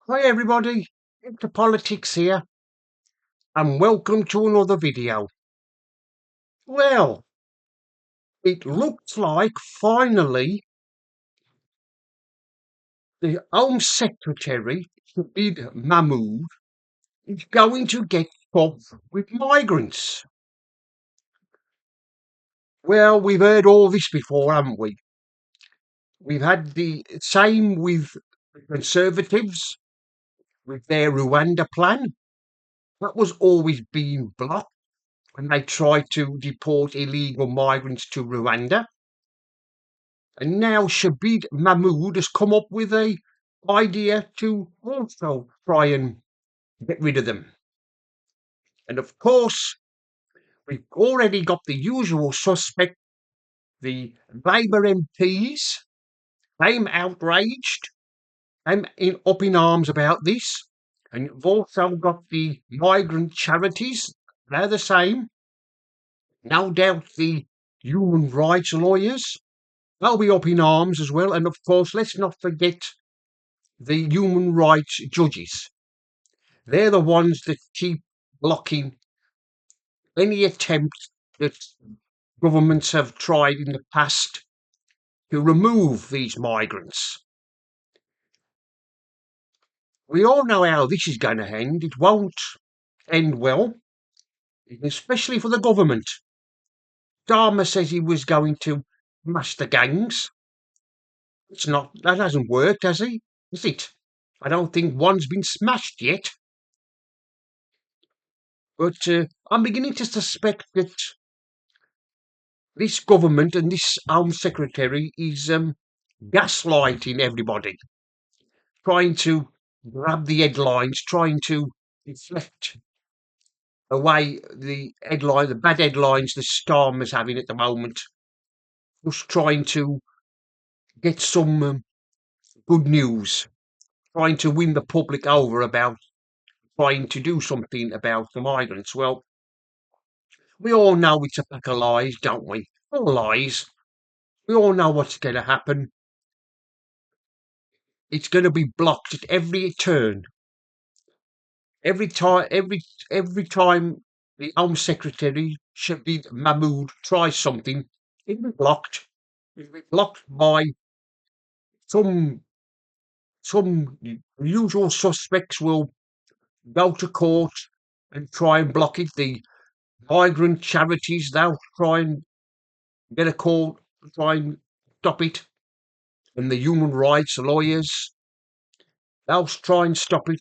Hi everybody, into politics here, and welcome to another video. Well, it looks like finally the Home Secretary, Shabid Mahmood, is going to get involved with migrants. Well, we've heard all this before, haven't we? We've had the same with the Conservatives, with their Rwanda plan. That was always being blocked when they tried to deport illegal migrants to Rwanda. And now Shabid Mahmood has come up with a idea to also try and get rid of them. And of course, we've already got the usual suspect, the Labour MPs. I'm outraged. Up in arms about this. And you've also got the migrant charities. They're the same. No doubt the human rights lawyers. They'll be up in arms as well. And of course, let's not forget the human rights judges. They're the ones that keep blocking any attempt that governments have tried in the past to remove these migrants. We all know how this is going to end. It won't end well, especially for the government. Dharma says he was going to smash the gangs. It's not. That hasn't worked, has he? Is it? I don't think one's been smashed yet. But I'm beginning to suspect that this government and this Home Secretary is gaslighting everybody, trying to grab the headlines, trying to deflect away the bad headlines the Storm is having at the moment, just trying to get some good news, trying to win the public over about trying to do something about the migrants. Well, we all know it's a pack of lies, don't we? All lies. We all know what's going to happen. It's going to be blocked at every turn. Every time the Home Secretary Shabib Mahmood tries something, it'll be blocked. It'll be blocked by some some usual suspects will go to court and try and block it. The migrant charities, they'll try and get a court to try and stop it. And the human rights lawyers, they'll try and stop it.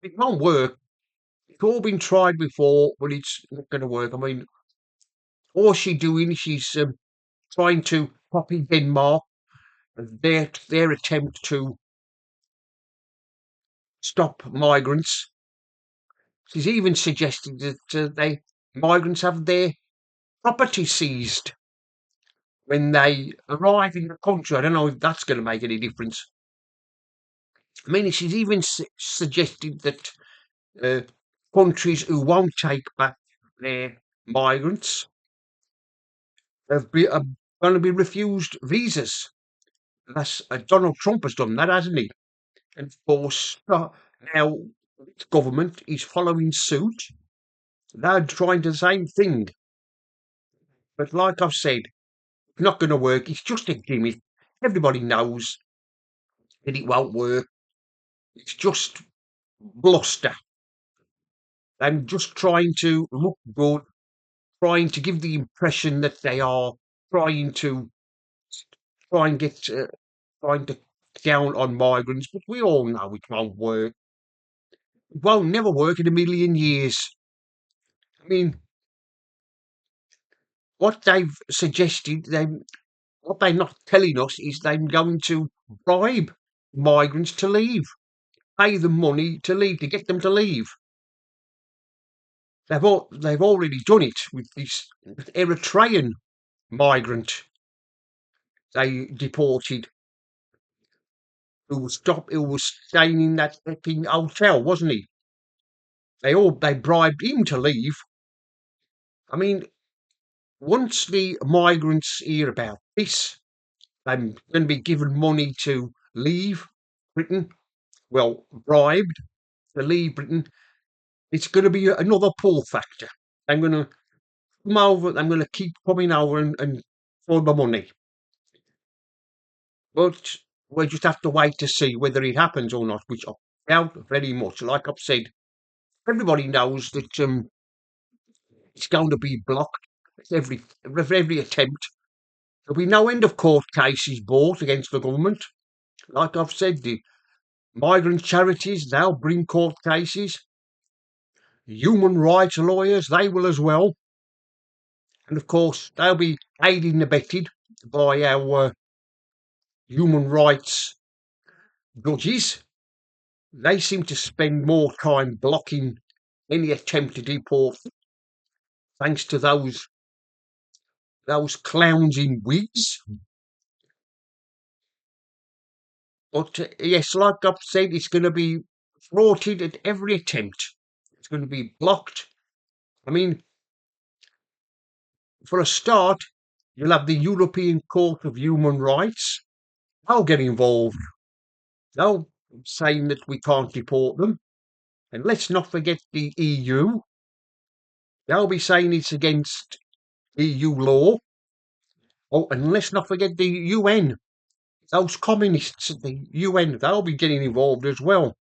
It won't work. It's all been tried before, but it's not going to work. I mean, all she's doing, she's trying to copy Denmark, their attempt to stop migrants. She's even suggested that migrants have their property seized when they arrive in the country. I don't know if that's going to make any difference. I mean, she's even suggested that countries who won't take back their migrants are going to be refused visas. That's Donald Trump has done that, hasn't he? And of course, now the government is following suit. They're trying the same thing. But like I've said, it's not going to work. It's just a gimmick. Everybody knows that it won't work. It's just bluster. And just trying to look good, trying to give the impression that they are trying to try and get trying to down on migrants. But we all know it won't work. It won't never work in a million years. I mean, what they've suggested, what they're not telling us is they're going to bribe migrants to leave, pay them money to leave, to get them to leave. They've already done it with this Eritrean migrant they deported who was staying in that fucking hotel, wasn't he? They bribed him to leave. I mean, once the migrants hear about this, they're going to be given money to leave Britain. well, bribed to leave Britain, it's going to be another pull factor. I'm going to come over. I'm going to keep coming over and for the money. But we'll just have to wait to see whether it happens or not, which I doubt very much. Like I've said, everybody knows that it's going to be blocked. Every attempt. There'll be no end of court cases brought against the government. Like I've said, the migrant charities, they'll bring court cases. Human rights lawyers, they will as well. And of course, they'll be aided and abetted by our human rights judges. They seem to spend more time blocking any attempt to deport, thanks to those clowns in wigs. But yes, like I've said, it's going to be thwarted at every attempt. It's going to be blocked. I mean, for a start, you'll have the European Court of Human Rights. They'll get involved. They'll saying that we can't deport them. And let's not forget the EU. They'll be saying it's against EU law. Oh, and let's not forget the UN. Those communists at the UN, they'll be getting involved as well.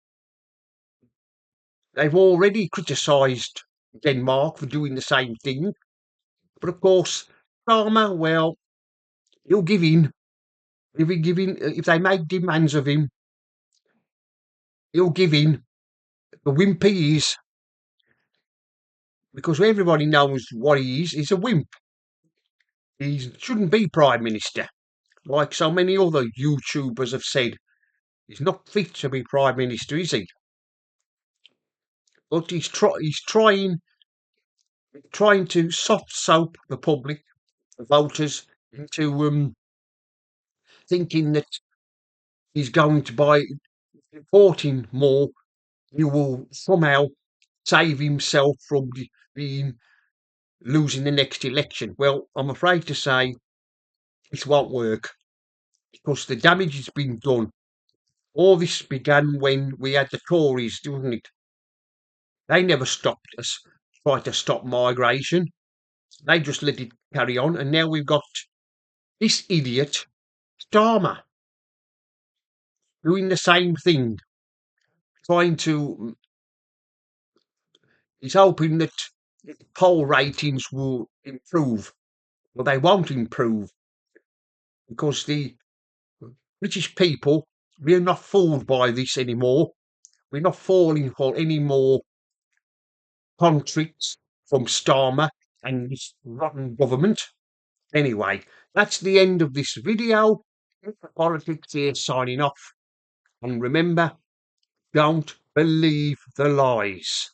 They've already criticised Denmark for doing the same thing. But of course, Starmer, well, he'll give in. If he give in, if they make demands of him, he'll give in. The wimp he is, because everybody knows what he is. He's a wimp. He shouldn't be Prime Minister, like so many other YouTubers have said. He's not fit to be Prime Minister, is he? But he's trying to soft soap the public, the voters, into thinking that he's going to, by reporting more, he will somehow save himself from being losing the next election. Well, I'm afraid to say this won't work, because the damage has been done. All this began when we had the Tories, didn't it? They never stopped us, tried to stop migration. They just let it carry on, and now we've got this idiot, Starmer, doing the same thing, trying to. He's hoping that poll ratings will improve. Well, they won't improve, because the British people, we're not fooled by this anymore. We're not falling for any more contracts from Starmer and this rotten government. Anyway, that's the end of this video. Politics here signing off. And remember, don't believe the lies.